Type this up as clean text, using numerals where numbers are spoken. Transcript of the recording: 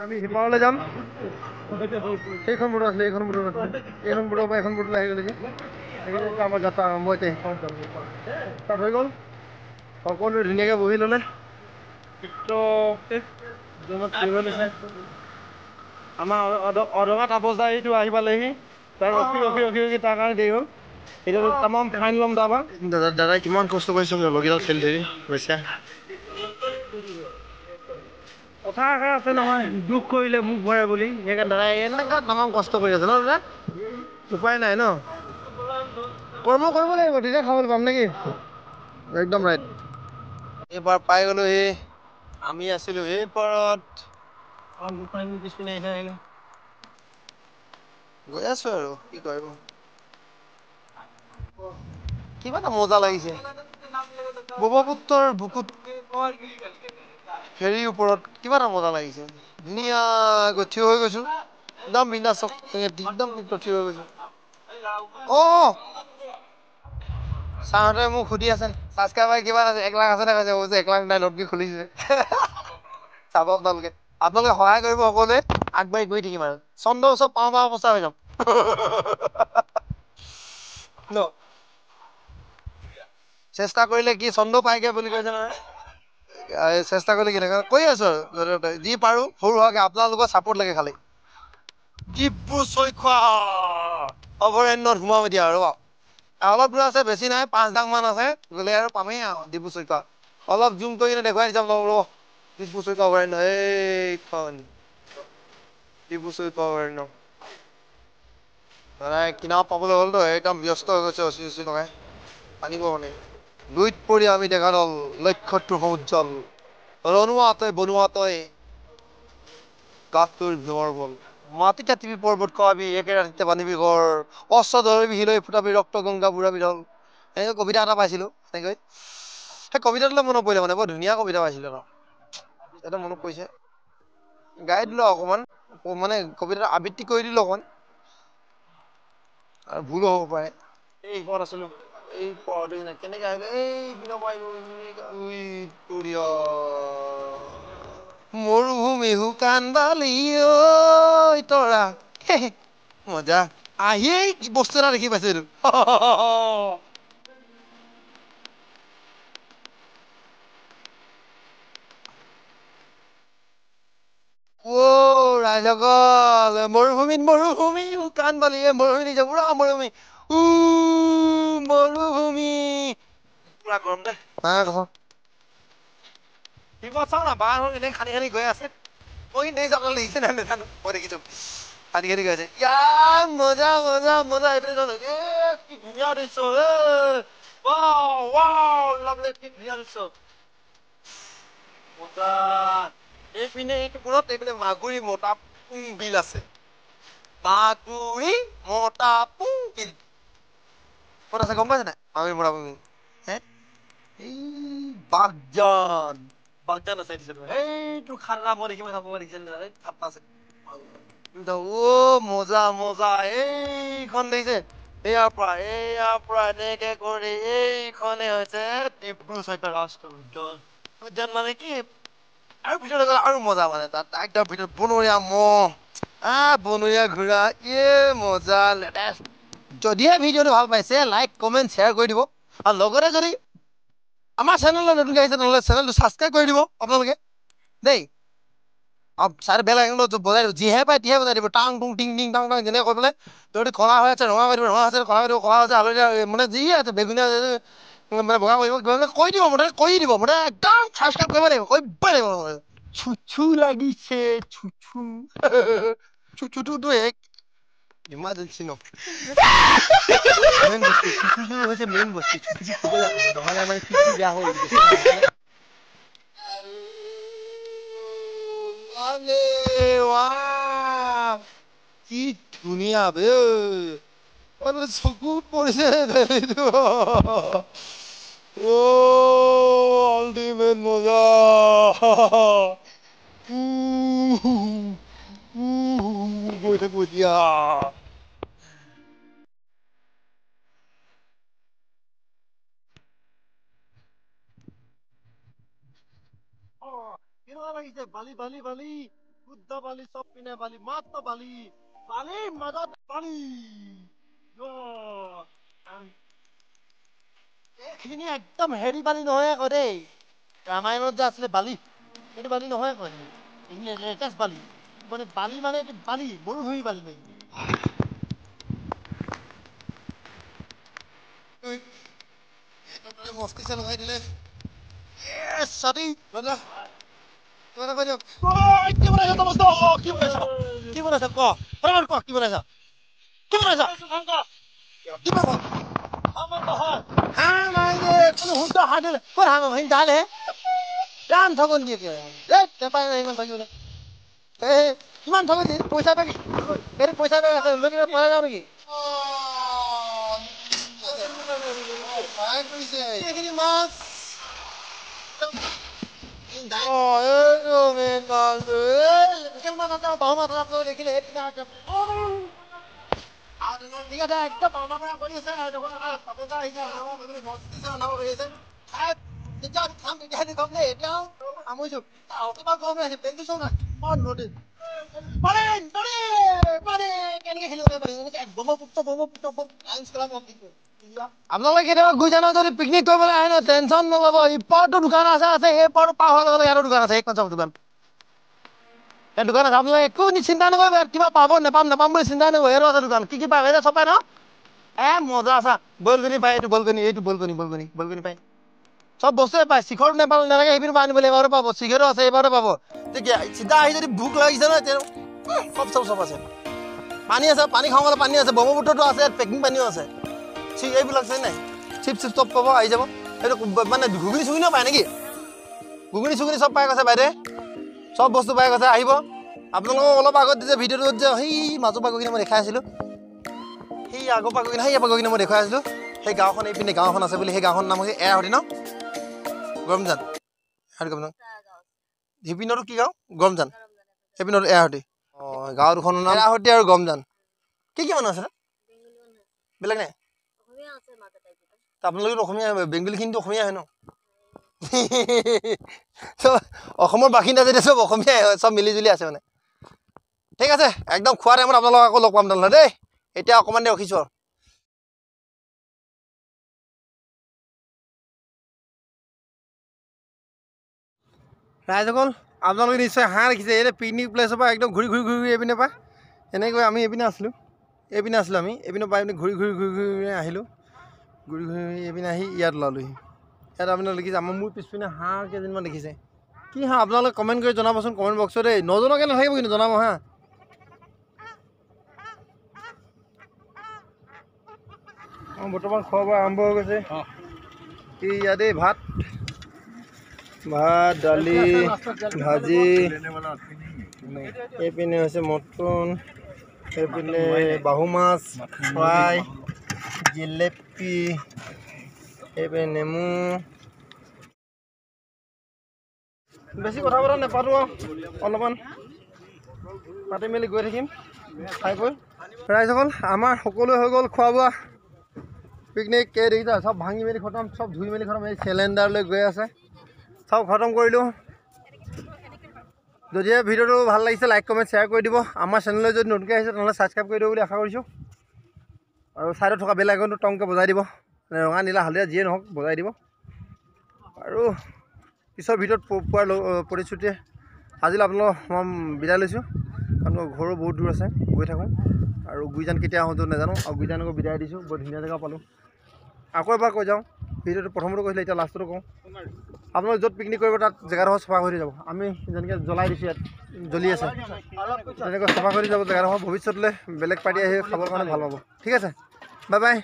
আমি সিপাৰলৈ যাম সেইখন বোট আছিলে এইখন বোটত আছিলে এইখন বোটৰ পৰা এখন বোটলৈ আহি গ'লেগৈ আমাৰ যাত্ৰা আৰম্ভ এতিয়া সেইখন ষ্টাৰ্ট হৈ গ'ল সকলোৱে ধুনীয়াকৈ বহি ল'লে আমাৰ অদঙা তাপসদা এইটো আহি পালেহি তাৰ ৰখি ৰখি ৰখি ৰখি তাৰ কাৰণে দেৰি হ'ল এতিয়া তামাম ফাইন ল'ম তাৰপৰা দাদাই কিমান কষ্ট কৰিছে লগকেইডাল খেলি ধৰি গৈছে কথা এষাৰ আছে নহয় দুখ কৰিলে মুখ ভৰে বুলি সেইকাৰণে দাদাই এনেকুৱা তামাম কষ্ট কৰি আছে ন দাদা উপায় নাই ন কৰ্ম কৰিব লাগিব তেতিয়া খাবলৈ পাম নেকি একদম ৰাইট এইবাৰ পাই গ'লো আমি আছিলোঁ এই পাৰত গৈ আছো আৰু কি কৰিব কিবা এটা মজা লাগিছে ব্ৰহ্মপুত্ৰৰ বুকুত ফেৰীৰ ওপৰত কিবা এটা মজা লাগিছে ধুনীয়াকৈ থিয় হৈ গৈছো একদম বিন্দাছ একদম থিয় হৈ গৈছো ছাৰহঁতে মোক সুধি আছে ছাবস্ক্ৰাইবাৰ কিমান আছে 1 লাখ আছে নে কৈছে 1 লাখ নাই নতুনকৈ খুলিছে চাব আপোনালোকে সহায় কৰিব সকলোৱে আগবাঢ়ি গৈ থাকিম আৰু চন্দ্ৰৰ ওচৰত পাওঁ অৱস্থা হৈ যাম ন চেষ্টা কৰিলে কি চন্দ্ৰ পাইগে বুলি কৈছে নহয় চেষ্টা কৰিলে কেনেকৈ কৈ আছো আৰু যি পাৰো সৰু হোৱাকে আপোনালোকৰ চাপৰ্ট লাগে খালি ডিব্ৰু-চৈখোৱা অভয়াৰণ্যত সোমাম এতিয়া আৰু অলপ দূৰ আছে বেছি নাই 5 ডাং মান আছে গ'লে আৰু পামেই আৰু ডিব্ৰু-চৈখোৱা অলপ জুম কৰি কিনে দেখুৱাই যাম ৰ'ব ডিব্ৰু-চৈখোৱা অভয়াৰণ্য এইখন ডিব্ৰু-চৈখোৱা অভয়াৰণ্য কিনাৰত পাবলৈ হ'লতো একদম ব্যস্ত হৈ গৈছে অচি লগাই আনিব মানে লুইত পৰি আমি দেখা দল লক্ষ্যটো উজ্জ্বল ৰণুৱা তই বনোৱা তই গাত তোৰ ভীমৰ বল মাটিতে টিপি পৰ্বত খোৱাবি একে ৰাতিতে বান্ধিবি ঘৰ অস্ত্ৰ ধৰিবি শিলৈ ফুটাবি ৰক্ত গংগা বুঢ়াবি ঢল এনেকৈ কবিতা এটা পাইছিলোঁ তেনেকৈ সেই কবিতাটোলৈ মনত পৰিলে মানে বৰ ধুনীয়া কবিতা পাইছিলোঁ এটা মনত পৰিছে গাই দিলোঁ অকণমান মানে কবিতাটো আবৃত্তি কৰি দিলোঁ অকণমান আৰু ভুলো হ'ব পাৰে এই পদ আছিলোঁ এই পদ কেনেকৈ আহিলে এই মৰুভূমি শুকান বালি ঐ তৰা মজা আহিয়েই বস্তু এটা দেখি পাইছো এইটো ৰাইজসকল মৰুভূমি শুকান বালি মৰুভূমি পুৰা মৰুভূমি মৰুভূমি পুৰা গৰম দে চাও না বাঁহ এনেই খান্দি খান্দি গৈ আছে মই দেখিছে নাই নাজানো মই দেখিছো খান্দি খান্দি গৈ আছে মজা মজা মজা কি ধুনীয়া দৃশ্য কি ধুনীয়া দৃশ্য এইপিনে এইপিনে মাগুৰী মতা বিল আছে মাগুৰী মতা বিল ক'ত আছে গম পাইছে নাই মাগুৰী মতা বিল এই বাগজান আছে সেইটো খানা মই দেখিব দেখিছে মজা মজা এইখন দেখিছে ইয়াৰ পৰা এনেকে কৰি এইখনে হৈছে ডিব্ৰু-চৈখোৱা ৰাষ্ট্ৰীয় উদ্যান উদ্যান মানে কি আৰু ভিতৰত আৰু মজা মানে তাত একদম ভিতৰত বনৰীয়া মহ বনৰীয়া ঘোঁৰা মজা যদিহে ভিডিঅ'টো ভাল পাইছে লাইক কমেণ্ট শ্বেয়াৰ কৰি দিব আৰু লগতে যদি আমাৰ চেনেললৈ নতুনকৈ আহিছে নহ'লে চেনেলটো ছাবস্ক্ৰাইব কৰি দিব আপোনালোকে দেই বেল আইকনটো বজাই দিব যিহে পায় তিহে বজাই দিব টাং টুং টিং টিং টাং টাং যেনেকৈ কৈ পেলাই যদি কলা হৈ আছে ৰঙা কৰি দিব ৰঙা আছে কলা কৰি দিব কলা হৈছে হালধীয়া মানে যি আছে বেঙুনীয়া মানে বগা কৰিব কৈ দিব কৰি দিব একদম ছাবস্ক্ৰাইব কৰিব লাগিব কৰিবই লাগিব চুচু লাগিছে চুচুটোতো ইমাৰ্জেঞ্চি হৈছে মেইন বস্তু নহ'লে মানে বেয়া হৈ কি ধুনীয়া বে চকুত পৰিছে আল্টিমেট মজা গৈ থাকো এতিয়া কেনেকুৱা লাগিছে বালি বালি বালি শুদ্ধ বালি চব পিনে বালি মাত্ৰ বালি বালিৰ মাজত বালি এইখিনি একদম হেৰি বালি নহয় আকৌ দেই ৰামায়ণত যে আছিলে বালি সেইটো বালি নহয় আকৌ এইখিনি লেটেষ্ট বালি মানে বালি মানে এইটো বালি মৰুভূমি বালি নাই মস্তি চাল লগাই দিলে ছাতি দাদা কিবা কৈ দিয়ক কি বনাইছা তমস্ত কি বনাইছা কি বনাইছা ক ফটাফট ক কি বনাইছা কি বনাইছা কি বনাইছা হাঁহ মাংগে কোনো শুদ্ধ হাঁহ দিলে ক'ত হাঁহ মাংস দাল হে ৰাম ঠগন দিয়ে কি নেপায় ইমান থাকিবলৈ এই কিমান ঠগন দিয়ে পইচা পাই এইটো পইচা পাই আছে লৈ কিনে পলাই যাওঁ নেকি এইখিনি মাছ আপোনালোকে কেতিয়াবা গৈ জানো যদি পিকনিক কৰিবলৈ আহে ন টেনচন নল'ব ইপাৰতো দোকান আছে এই পাৰটো পাৰ হোৱাৰ লগে ইয়াতো দোকান আছে এইখন চাব দোকান এই দোকান আছে আপোনালোকে একো চিন্তা নকৰিব কিবা পাব নাপাম বুলি চিন্তা নকৰিব এইটো আছে দোকান কি পায় এই চব পায় ন মজা আছে বলগনি পায় এইটো বলগনি পায় চব বস্তুৱে পায় শিখৰটো নাপালে নালাগে সেইপিনে আনিব লাগিব এইবাৰো পাব শিখৰো আছে এইবাৰো পাব চিধা আহি যদি ভোক লাগিছে নহয় চব আছে পানী আছে পানী খাবলৈ পানী আছে ব্ৰহ্মপুত্ৰটো আছে পেকিং পানীও আছে এইবিলাক আছে নাই চিপ চব পাব আহি যাব এইটো মানে ঘুগুনি চুগুনিও পায় নেকি ঘুগুনি চুগুনি চব পাই গৈছে বাইদেউ চব বস্তু পাই গৈছে আহিব আপোনালোকক অলপ আগত যে ভিডিঅ'টোত যে সেই মাজৰ পৰা গৈ কিনে মই দেখাই আছিলোঁ সেই আগৰ পৰা গৈ কিনে সেই পৰা গৈ কিনে মই দেখুৱাই আছিলোঁ সেই গাঁওখন এইপিনে গাঁওখন আছে বুলি সেই গাঁওখনৰ নাম হৈছে এৰাহতি ন গৰমজান সিপিনতো কি গাঁও গৰমজান সেইপিনতো এৰাহতি গাঁও দুখনৰ নাম এৰাহতি আৰু গৰমজান কি মানুহ আছে বেলেগ নাই আপোনালোকেতো অসমীয়া বেংগলীখিনিতো অসমীয়া হয় ন অসমৰ বাসিন্দা যেতিয়া চব অসমীয়াই হয় চব মিলিজুলি আছে মানে ঠিক আছে একদম খোৱা টাইমত আপোনালোকক আকৌ লগ পাম তেনেহ'লে দেই এতিয়া অকণমান দেৰি ৰখিছোঁ আৰু ৰাইজসকল আপোনালোকে নিশ্চয় হাঁহ দেখিছে এই পিকনিক প্লেচৰ পৰা একদম ঘূৰি এইপিনে পৰা এনেকৈ আমি এইপিনে আছিলোঁ আমি এইপিনে পৰা এইপিনে ঘূৰি আহিলোঁ ঘূৰি এইপিনে আহি ইয়াত ওলালোহি ইয়াত আপোনালোকে দেখিছে মোৰ পিছপিনে হাঁহ কেইজনমান দেখিছে কি হাঁহ আপোনালোকে কমেণ্ট কৰি জনাবচোন কমেণ্ট বক্সত দেই নজনাকৈ নাথাকিব কিন্তু জনাব হা বৰ্তমান খোৱা বোৱা আৰম্ভ হৈ গৈছে কি ইয়াতে ভাত দালি ভাজি এইপিনে হৈছে মটন এইপিনে বাহু মাছ ফ্ৰাই জিলেপি এইপিনে নেমু বেছি কথা বতৰা নাপাতোঁ আৰু অলপমান পাতি মেলি গৈ থাকিম খাই কৈ ৰাইজসকল আমাৰ সকলোৱে হৈ গ'ল খোৱা বোৱা পিকনিক দেখিছা চব ভাঙি মেলি খতম চব ধুই মেলি খতম এই চিলিণ্ডাৰলৈ গৈ আছে চব খতম কৰিলোঁ যদিহে ভিডিঅ'টো ভাল লাগিছে লাইক কমেণ্ট শ্বেয়াৰ কৰি দিব আমাৰ চেনেললৈ যদি নতুনকৈ আহিছে তেনেহ'লে ছাবস্ক্ৰাইব কৰি দিব বুলি আশা কৰিছোঁ আৰু ছাইডত থকা বেল আইকনটো টংকৈ বজাই দিব ৰঙা নীলা হালধীয়া যিয়ে নহওক বজাই দিব আৰু পিছৰ ভিডিঅ'ত পোৱাৰ প্ৰতিশ্ৰুতিয়ে আজিলৈ আপোনালোক মই বিদায় লৈছোঁ কাৰণ মই ঘৰো বহুত দূৰ আছে গৈ থাকোঁ আৰু গুইজান কেতিয়া আহোঁতো নাজানো আৰু গুইজানকো বিদায় দিছোঁ বৰ ধুনীয়া জেগা পালোঁ আকৌ এবাৰ কৈ যাওঁ ভিডিঅ'টো প্ৰথমতে কৈছিলে এতিয়া লাষ্টতো কওঁ আপোনালোকে য'ত পিকনিক কৰিব তাত জেগাডোখৰ চাফা কৰি যাব আমি যেনেকৈ জ্বলাই দিছোঁ ইয়াত জ্বলি আছে তেনেকৈ চাফা কৰি যাব জেগাডোখৰ ভৱিষ্যতলৈ বেলেগ পাৰ্টি আহি খাবৰ কাৰণে ভাল পাব ঠিক আছে বাই বাই